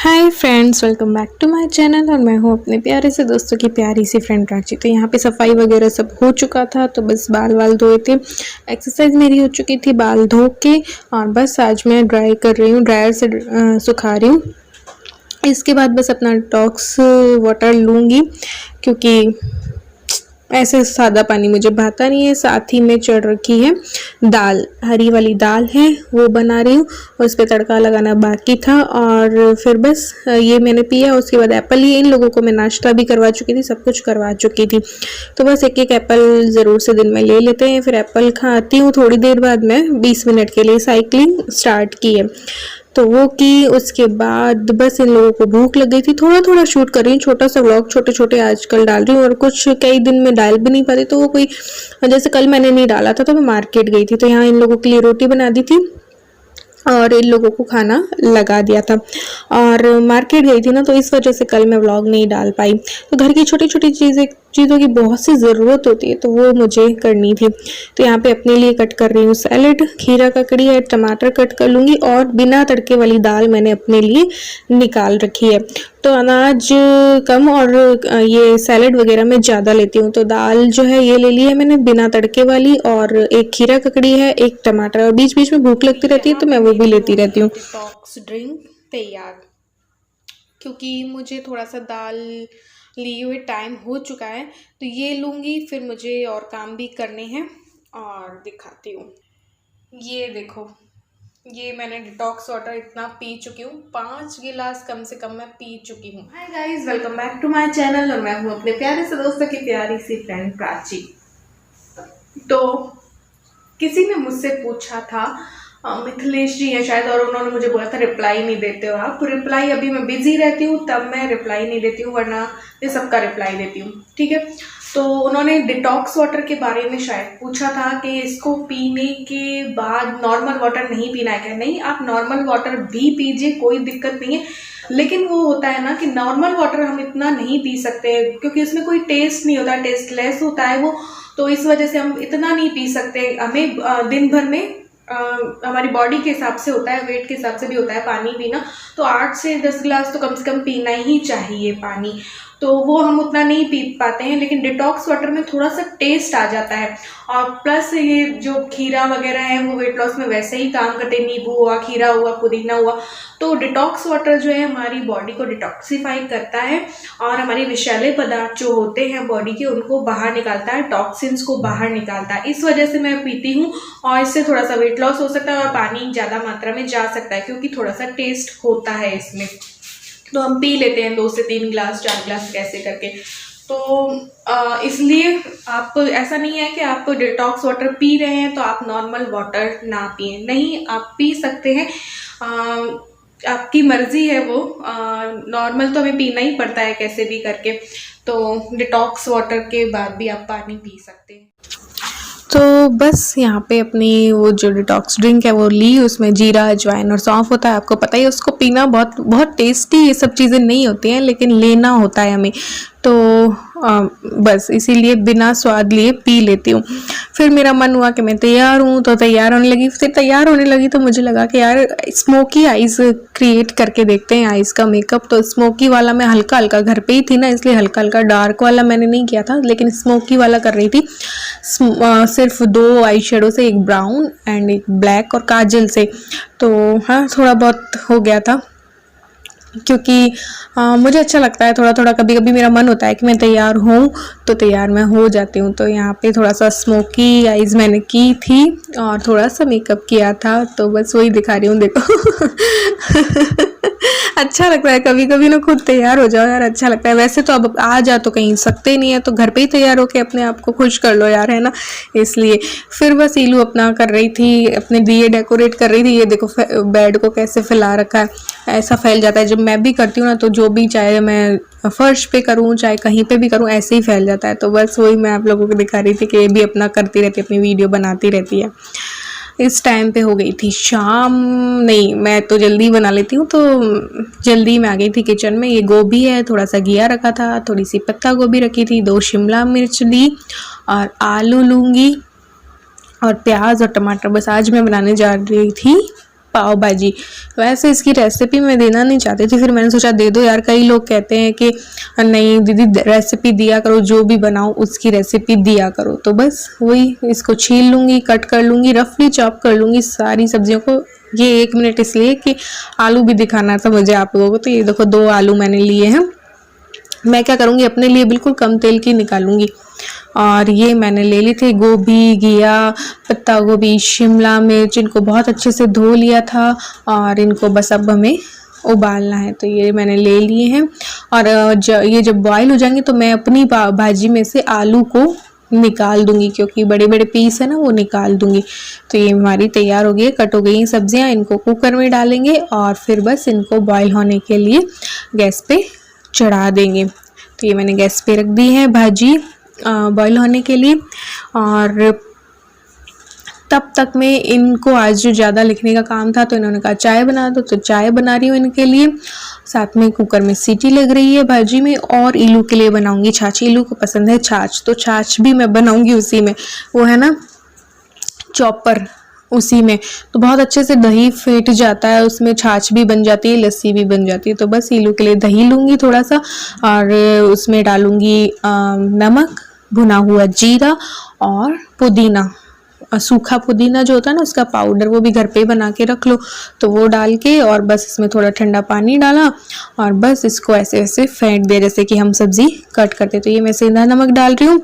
Hi friends, welcome back to my channel. और मैं हूँ अपने प्यारे से दोस्तों की प्यारी सी फ्रेंड प्राची। तो यहाँ पे सफाई वगैरह सब हो चुका था, तो बस बाल वाल धोए थे। एक्सरसाइज मेरी हो चुकी थी बाल धो के, और बस आज मैं ड्राई कर रही हूँ, ड्रायर से सुखा रही हूँ। इसके बाद बस अपना डिटॉक्स वाटर लूँगी, क्योंकि ऐसे सादा पानी मुझे भाता नहीं है। साथ ही में चढ़ रखी है दाल, हरी वाली दाल है वो बना रही हूँ, उस पर तड़का लगाना बाकी था। और फिर बस ये मैंने पिया। उसके बाद एप्पल, ये इन लोगों को मैं नाश्ता भी करवा चुकी थी, सब कुछ करवा चुकी थी। तो बस एक एक एप्पल ज़रूर से दिन में ले लेते हैं। फिर एप्पल खाती हूँ। थोड़ी देर बाद मैं 20 मिनट के लिए साइकिलिंग स्टार्ट की है, तो वो की। उसके बाद बस इन लोगों को भूख लग गई थी, थोड़ा थोड़ा शूट कर रही हूँ, छोटा सा व्लॉग छोटे छोटे आजकल डाल रही हूँ। और कुछ कई दिन में डाल भी नहीं पाती, तो वो कोई, जैसे कल मैंने नहीं डाला था तो मैं मार्केट गई थी, तो यहाँ इन लोगों के लिए रोटी बना दी थी और इन लोगों को खाना लगा दिया था। और मार्केट गई थी ना, तो इस वजह से कल मैं व्लॉग नहीं डाल पाई। तो घर की छोटी छोटी चीज़ों की बहुत सी ज़रूरत होती है, तो वो मुझे करनी थी। तो यहाँ पे अपने लिए कट कर रही हूँ सैलेड, खीरा ककड़ी है, टमाटर कट कर लूँगी। और बिना तड़के वाली दाल मैंने अपने लिए निकाल रखी है। तो अनाज कम और ये सैलेड वगैरह मैं ज़्यादा लेती हूँ। तो दाल जो है ये ले ली है मैंने बिना तड़के वाली, और एक खीरा ककड़ी है, एक टमाटर। और बीच बीच में भूख लगती रहती है, तो मैं वो भी लेती रहती हूँ। डिटॉक्स ड्रिंक तैयार, क्योंकि मुझे थोड़ा सा दाल लिए हुए टाइम हो चुका है, तो ये लूँगी। फिर मुझे और काम भी करने हैं, और दिखाती हूँ। ये देखो, ये मैंने डिटॉक्स वाटर इतना पी चुकी हूँ, 5 गिलास कम से कम मैं पी चुकी हूँ। Hi guys, welcome back to my channel. और मैं हूँ अपने प्यारे से दोस्तों की प्यारी सी फ्रेंड प्राची। तो किसी ने मुझसे पूछा था, मिथिलेश जी है शायद, और उन्होंने मुझे बोला था रिप्लाई नहीं देते हो आप। रिप्लाई अभी मैं बिजी रहती हूँ, तब मैं रिप्लाई नहीं देती हूँ, वरना ये सबका रिप्लाई देती हूँ, ठीक है। तो उन्होंने डिटॉक्स वाटर के बारे में शायद पूछा था कि इसको पीने के बाद नॉर्मल वाटर नहीं पीना है क्या। नहीं, आप नॉर्मल वाटर भी पीजिए, कोई दिक्कत नहीं है। लेकिन वो होता है ना कि नॉर्मल वाटर हम इतना नहीं पी सकते, क्योंकि उसमें कोई टेस्ट नहीं होता, टेस्टलेस होता है वो। तो इस वजह से हम इतना नहीं पी सकते। हमें दिन भर में हमारी बॉडी के हिसाब से होता है, वेट के हिसाब से भी होता है पानी पीना। तो 8 से 10 गिलास तो कम से कम पीना ही चाहिए पानी। तो वो हम उतना नहीं पी पाते हैं, लेकिन डिटॉक्स वाटर में थोड़ा सा टेस्ट आ जाता है। और प्लस ये जो खीरा वगैरह है वो वेट लॉस में वैसे ही काम करते हैं, नींबू हुआ, खीरा हुआ, पुदीना हुआ। तो डिटॉक्स वाटर जो है हमारी बॉडी को डिटॉक्सिफाई करता है, और हमारे विषैले पदार्थ जो होते हैं बॉडी के उनको बाहर निकालता है, टॉक्सिन्स को बाहर निकालता है। इस वजह से मैं पीती हूँ, और इससे थोड़ा सा वेट लॉस हो सकता है और पानी ज़्यादा मात्रा में जा सकता है, क्योंकि थोड़ा सा टेस्ट होता है इसमें। तो हम पी लेते हैं 2 से 3 गिलास, 4 गिलास कैसे करके। तो इसलिए आप, ऐसा नहीं है कि आप डिटॉक्स वाटर पी रहे हैं तो आप नॉर्मल वाटर ना पिए, नहीं, आप पी सकते हैं, आपकी मर्जी है वो। नॉर्मल तो हमें पीना ही पड़ता है कैसे भी करके। तो डिटॉक्स वाटर के बाद भी आप पानी पी सकते हैं। तो बस यहाँ पे अपनी वो जो डिटॉक्स ड्रिंक है वो ली, उसमें जीरा, अजवाइन और सौंफ होता है, आपको पता ही है। उसको पीना बहुत बहुत टेस्टी ये सब चीज़ें नहीं होती हैं, लेकिन लेना होता है हमें। तो बस इसीलिए बिना स्वाद लिए पी लेती हूँ। फिर मेरा मन हुआ कि मैं तैयार हूँ, तो तैयार होने लगी। फिर तैयार होने लगी तो मुझे लगा कि यार स्मोकी आइज़ क्रिएट करके देखते हैं, आइज़ का मेकअप। तो स्मोकी वाला मैं हल्का हल्का, घर पे ही थी ना, इसलिए हल्का हल्का, डार्क वाला मैंने नहीं किया था, लेकिन स्मोकी वाला कर रही थी। सिर्फ 2 आई शेडो से, एक ब्राउन एंड एक ब्लैक, और काजल से। तो हाँ, थोड़ा बहुत हो गया था, क्योंकि मुझे अच्छा लगता है थोड़ा थोड़ा। कभी कभी मेरा मन होता है कि मैं तैयार हूँ, तो तैयार मैं हो जाती हूँ। तो यहाँ पे थोड़ा सा स्मोकी आइज़ मैंने की थी, और थोड़ा सा मेकअप किया था, तो बस वही दिखा रही हूँ, देखो। अच्छा लगता है कभी कभी ना, खुद तैयार हो जाओ यार, अच्छा लगता है। वैसे तो अब आ जा तो कहीं सकते ही नहीं है, तो घर पे ही तैयार होके अपने आप को खुश कर लो यार, है ना। इसलिए फिर बस ईलू अपना कर रही थी, अपने दिए डेकोरेट कर रही थी। ये देखो बेड को कैसे फैला रखा है, ऐसा फैल जाता है। जब मैं भी करती हूँ ना, तो जो भी, चाहे मैं फर्श पे करूँ चाहे कहीं पे भी करूँ, ऐसे ही फैल जाता है। तो बस वही मैं आप लोगों को दिखा रही थी कि ये भी अपना करती रहती है, अपनी वीडियो बनाती रहती है। इस टाइम पे हो गई थी शाम, नहीं मैं तो जल्दी बना लेती हूँ, तो जल्दी मैं आ गई थी किचन में। ये गोभी है, थोड़ा सा घिया रखा था, थोड़ी सी पत्ता गोभी रखी थी, 2 शिमला मिर्च ली, और आलू लूँगी, और प्याज और टमाटर। बस आज मैं बनाने जा रही थी पाव भाजी। वैसे इसकी रेसिपी मैं देना नहीं चाहती थी, फिर मैंने सोचा दे दो यार। कई लोग कहते हैं कि नहीं दीदी रेसिपी दिया करो, जो भी बनाओ उसकी रेसिपी दिया करो। तो बस वही, इसको छील लूँगी, कट कर लूँगी, रफली चॉप कर लूँगी सारी सब्जियों को। ये 1 मिनट इसलिए कि आलू भी दिखाना था मुझे आप लोगों को। तो ये देखो 2 आलू मैंने लिए हैं। मैं क्या करूँगी, अपने लिए बिल्कुल कम तेल की निकालूंगी। और ये मैंने ले ली थी गोभी, घिया, पत्ता गोभी, शिमला मिर्च, इनको बहुत अच्छे से धो लिया था और इनको बस अब हमें उबालना है। तो ये मैंने ले लिए हैं और ये जब बॉईल हो जाएंगे तो मैं अपनी भाजी में से आलू को निकाल दूंगी, क्योंकि बड़े बड़े पीस है ना, वो निकाल दूंगी। तो ये हमारी तैयार हो गई, कट हो गई सब्जियां। इनको कुकर में डालेंगे और फिर बस इनको बॉईल होने के लिए गैस पे चढ़ा देंगे। तो ये मैंने गैस पे रख दी है भाजी बॉईल होने के लिए। और तब तक में इनको आज जो ज़्यादा लिखने का काम था तो इन्होंने कहा चाय बना दो, तो चाय बना रही हूँ इनके लिए। साथ में कुकर में सीटी लग रही है भाजी में। और इलू के लिए बनाऊंगी छाछ। इलू को पसंद है छाछ, तो छाछ भी मैं बनाऊंगी उसी में, वो है ना चॉपर, उसी में। तो बहुत अच्छे से दही फेंट जाता है उसमें, छाछ भी बन जाती है, लस्सी भी बन जाती है। तो बस इलू के लिए दही लूँगी थोड़ा सा और उसमें डालूँगी नमक, भुना हुआ जीरा और पुदीना, सूखा पुदीना जो होता है ना उसका पाउडर, वो भी घर पे ही बना के रख लो। तो वो डाल के और बस इसमें थोड़ा ठंडा पानी डाला और बस इसको ऐसे ऐसे फेंट दे जैसे कि हम सब्जी कट करते। तो ये मैं सेंधा नमक डाल रही हूँ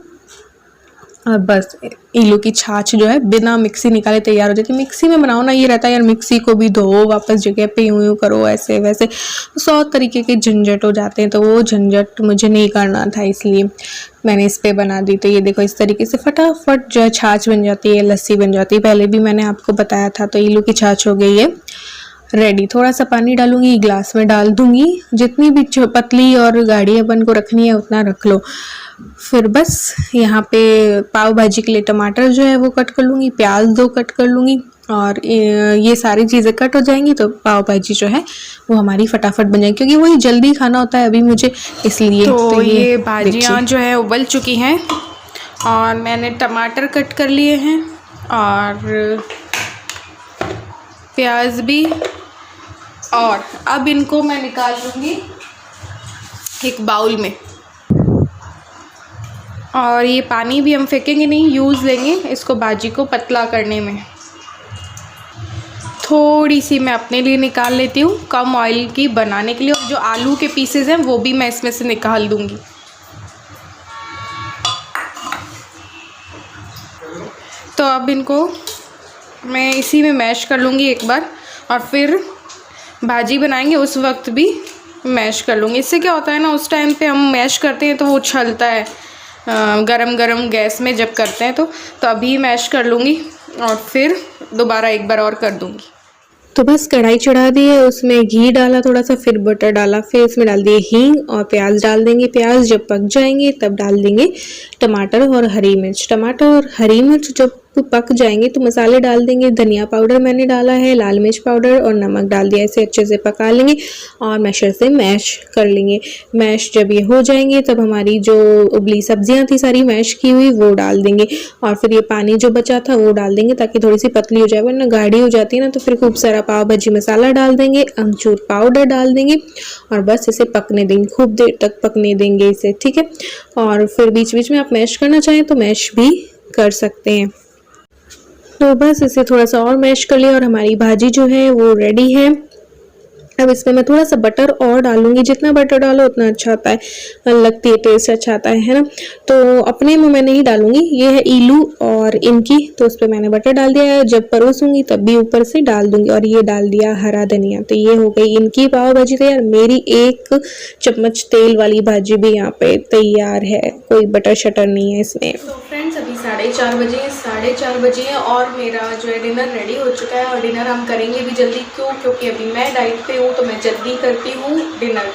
और बस इलू की छाछ जो है बिना मिक्सी निकाले तैयार हो जाती है। मिक्सी में बनाओ ना, ये रहता है यार मिक्सी को भी धो, वापस जगह पे यूं यूं करो, ऐसे वैसे 100 तरीके के झंझट हो जाते हैं। तो वो झंझट मुझे नहीं करना था, इसलिए मैंने इस पे बना दी। तो ये देखो इस तरीके से फटाफट जो है छाछ बन जाती है, लस्सी बन जाती है। पहले भी मैंने आपको बताया था। तो इलू की छाछ हो गई है रेडी। थोड़ा सा पानी डालूंगी, गिलास में डाल दूंगी। जितनी भी पतली और गाढ़ी अपन को रखनी है उतना रख लो। फिर बस यहाँ पे पाव भाजी के लिए टमाटर जो है वो कट कर लूँगी, प्याज 2 कट कर लूँगी और ये सारी चीज़ें कट हो जाएंगी तो पाव भाजी जो है वो हमारी फटाफट बन जाएगी, क्योंकि वही जल्दी खाना होता है अभी मुझे, इसलिए। तो ये भाजियाँ जो है उबल चुकी हैं और मैंने टमाटर कट कर लिए हैं और प्याज भी। और अब इनको मैं निकाल लूँगी एक बाउल में। और ये पानी भी हम फेंकेंगे नहीं, यूज़ लेंगे इसको भाजी को पतला करने में। थोड़ी सी मैं अपने लिए निकाल लेती हूँ कम ऑयल की बनाने के लिए। और जो आलू के पीसेस हैं वो भी मैं इसमें से निकाल दूँगी। तो अब इनको मैं इसी में मैश कर लूँगी एक बार और फिर भाजी बनाएंगे उस वक्त भी मैश कर लूँगी। इससे क्या होता है ना, उस टाइम पे हम मैश करते हैं तो वो उछलता है गरम गरम गैस में जब करते हैं। तो अभी मैश कर लूँगी और फिर दोबारा एक बार और कर दूँगी। तो बस कढ़ाई चढ़ा दी है, उसमें घी डाला थोड़ा सा, फिर बटर डाला, फिर इसमें डाल दिए हींग और प्याज डाल देंगे। प्याज जब पक जाएंगे तब डाल देंगे टमाटर और हरी मिर्च। टमाटर और हरी मिर्च जब पक जाएंगे तो मसाले डाल देंगे। धनिया पाउडर मैंने डाला है, लाल मिर्च पाउडर और नमक डाल दिया। इसे अच्छे से पका लेंगे और मैशर से मैश कर लेंगे। मैश जब ये हो जाएंगे तब हमारी जो उबली सब्जियां थी सारी मैश की हुई वो डाल देंगे और फिर ये पानी जो बचा था वो डाल देंगे ताकि थोड़ी सी पतली हो जाए, वरना गाढ़ी हो जाती है ना। तो फिर खूब सारा पाव भाजी मसाला डाल देंगे, अमचूर पाउडर डाल देंगे और बस इसे पकने देंगे, खूब देर तक पकने देंगे इसे, ठीक है। और फिर बीच बीच में आप मैश करना चाहें तो मैश भी कर सकते हैं। तो बस इसे थोड़ा सा और मैश कर लिया और हमारी भाजी जो है वो रेडी है। अब इसमें मैं थोड़ा सा बटर और डालूंगी, जितना बटर डालो उतना अच्छा होता है, लगती है टेस्ट अच्छा आता है ना। तो अपने में मैं नहीं डालूंगी, ये है इलू और इनकी, तो उस पर मैंने बटर डाल दिया है। जब परोसूंगी तब भी ऊपर से डाल दूंगी और ये डाल दिया हरा धनिया। तो ये हो गई इनकी पाव भाजी तैयार। मेरी 1 चम्मच तेल वाली भाजी भी यहाँ पे तैयार है, कोई बटर शटर नहीं है इसमें। तो फ्रेंड्स अभी 4:30 बजे हैं, 4:30 बजे हैं और मेरा जो है डिनर रेडी हो चुका है। और डिनर हम करेंगे भी जल्दी, क्योंकि अभी मैं डाइट पे हूँ तो मैं जल्दी करती हूँ डिनर,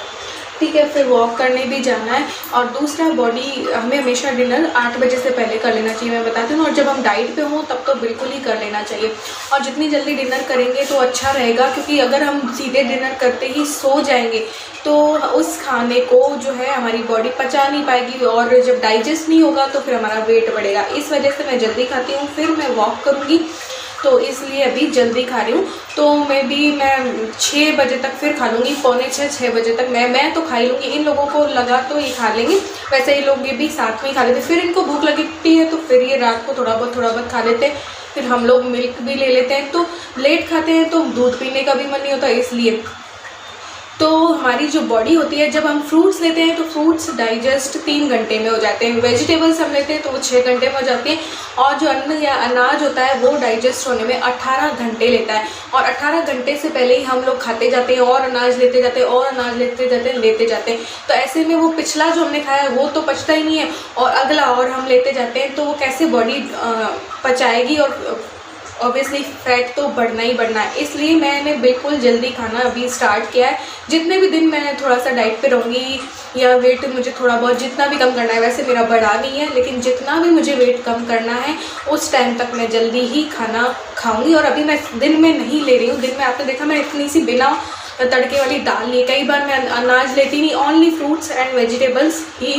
ठीक है। फिर वॉक करने भी जाना है। और दूसरा, बॉडी हमें हमेशा डिनर 8 बजे से पहले कर लेना चाहिए, मैं बताती हूँ। और जब हम डाइट पे हों तब तो बिल्कुल ही कर लेना चाहिए। और जितनी जल्दी डिनर करेंगे तो अच्छा रहेगा, क्योंकि अगर हम सीधे डिनर करते ही सो जाएंगे तो उस खाने को जो है हमारी बॉडी पचा नहीं पाएगी और जब डाइजेस्ट नहीं होगा तो फिर हमारा वेट बढ़ेगा। इस वजह से मैं जल्दी खाती हूँ, फिर मैं वॉक करूँगी। तो इसलिए अभी जल्दी खा रही हूँ। तो मैं 6 बजे तक फिर खा लूँगी, पौने 6 बजे तक मैं तो खा ही लूँगी। इन लोगों को लगा तो ये खा लेंगे, वैसे ये लोग ये भी साथ में ही खा लेते, फिर इनको भूख लगती है तो फिर ये रात को थोड़ा बहुत खा लेते हैं। फिर हम लोग मिल्क भी ले लेते हैं, तो लेट खाते हैं तो दूध पीने का भी मन नहीं होता, इसलिए। तो हमारी जो बॉडी होती है, जब हम फ्रूट्स लेते हैं तो फ्रूट्स डाइजेस्ट 3 घंटे में हो जाते हैं, वेजिटेबल्स हम लेते हैं तो वो 6 घंटे में हो जाती हैं, और जो अन्न या अनाज होता है वो डाइजेस्ट होने में 18 घंटे लेता है। और 18 घंटे से पहले ही हम लोग खाते जाते हैं और अनाज लेते जाते हैं और अनाज लेते जाते हैं। तो ऐसे में वो पिछला जो हमने खाया है वो तो पचता ही नहीं है, और अगला और हम लेते जाते हैं, तो वो कैसे बॉडी पचाएगी, और ऑब्वियसली फैट तो बढ़ना ही बढ़ना है। इसलिए मैंने बिल्कुल जल्दी खाना अभी स्टार्ट किया है। जितने भी दिन मैं थोड़ा सा डाइट पे रहूँगी या वेट मुझे थोड़ा बहुत जितना भी कम करना है, वैसे मेरा बढ़ा नहीं है, लेकिन जितना भी मुझे वेट कम करना है उस टाइम तक मैं जल्दी ही खाना खाऊंगी। और अभी मैं दिन में नहीं ले रही हूँ, दिन में आपने देखा मैं इतनी सी बिना तड़के वाली दाल ली, कई बार मैं अनाज लेती नहीं, ओनली फ्रूट्स एंड वेजिटेबल्स ही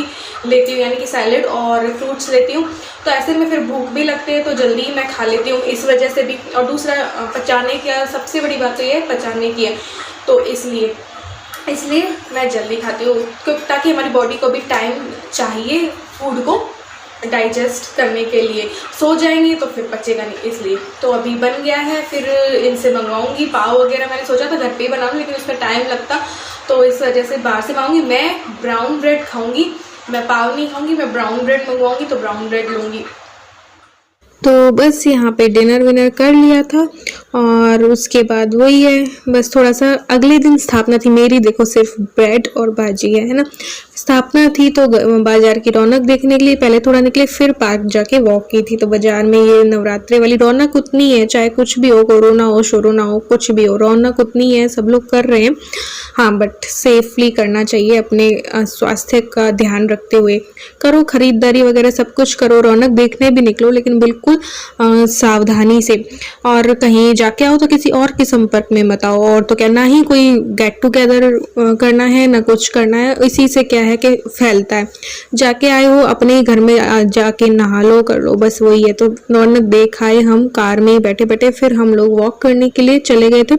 लेती हूँ, यानी कि सैलेड और फ्रूट्स लेती हूँ। तो ऐसे में फिर भूख भी लगती है तो जल्दी ही मैं खा लेती हूँ, इस वजह से भी। और दूसरा पचाने का सबसे बड़ी बात तो ये है, पचाने की है, तो इसलिए मैं जल्दी खाती हूँ, ताकि हमारी बॉडी को भी टाइम चाहिए फूड को डाइजेस्ट करने के लिए। सो जाएंगे तो फिर पचेगा नहीं, इसलिए। तो अभी बन गया है, फिर इनसे मंगवाऊंगी पाव वगैरह। मैंने सोचा था घर पे ही बना लूँ, लेकिन उसमें टाइम लगता, तो इस वजह से बाहर से मंगाऊंगी। मैं ब्राउन ब्रेड खाऊंगी, मैं पाव नहीं खाऊंगी, मैं ब्राउन ब्रेड मंगवाऊंगी, तो ब्राउन ब्रेड लूँगी। तो बस यहाँ पे डिनर विनर कर लिया था, और उसके बाद वही है, बस थोड़ा सा अगले दिन स्थापना थी मेरी। देखो सिर्फ ब्रेड और भाजी है ना, स्थापना थी तो बाजार की रौनक देखने के लिए पहले थोड़ा निकले, फिर पार्क जाके वॉक की थी। तो बाजार में ये नवरात्रे वाली रौनक उतनी है, चाहे कुछ भी हो, कोरोना हो, शोरोना हो, कुछ भी हो, रौनक उतनी है, सब लोग कर रहे हैं। हाँ, बट सेफली करना चाहिए, अपने स्वास्थ्य का ध्यान रखते हुए करो, खरीदारी वगैरह सब कुछ करो, रौनक देखने भी निकलो, लेकिन बिल्कुल सावधानी से। और कहीं जाके आओ तो किसी और के संपर्क में मत आओ, और तो क्या, ना ही कोई गेट टुगेदर करना है, ना कुछ करना है। इसी से क्या है कि फैलता है। जाके आए हो अपने ही घर में जाके नहा लो, कर लो, बस वही है। तो रौनक देख आए हम कार में बैठे बैठे, फिर हम लोग वॉक करने के लिए चले गए थे,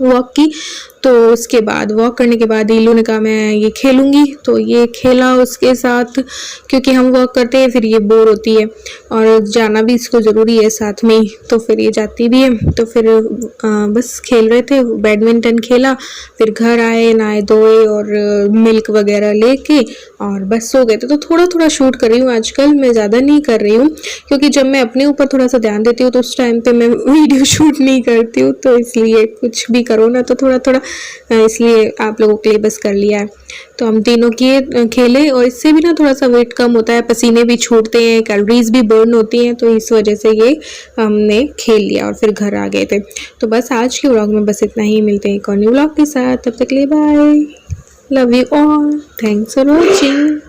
वॉक की। तो उसके बाद वॉक करने के बाद ईलू ने कहा मैं ये खेलूँगी, तो ये खेला उसके साथ, क्योंकि हम वॉक करते हैं फिर ये बोर होती है और जाना भी इसको ज़रूरी है साथ में ही, तो फिर ये जाती भी है। तो फिर बस खेल रहे थे, बैडमिंटन खेला, फिर घर आए, नहाए धोए और मिल्क वगैरह लेके और बस सो गए थे। तो थोड़ा थोड़ा शूट कर रही हूँ आजकल, मैं ज़्यादा नहीं कर रही हूँ, क्योंकि जब मैं अपने ऊपर थोड़ा सा ध्यान देती हूँ तो उस टाइम पे मैं वीडियो शूट नहीं करती हूँ। तो इसलिए कुछ भी करो ना तो थोड़ा थोड़ा, इसलिए आप लोगों के लिए बस कर लिया है। तो हम तीनों किए, खेले, और इससे भी ना थोड़ा सा वेट कम होता है, पसीने भी छूटते हैं, कैलोरीज भी बर्न होती हैं, तो इस वजह से ये हमने खेल लिया और फिर घर आ गए थे। तो बस आज के व्लॉग में बस इतना ही, मिलते हैं एक और न्यू व्लॉग के साथ, तब तक के लिए bye, love you all, thanks for watching.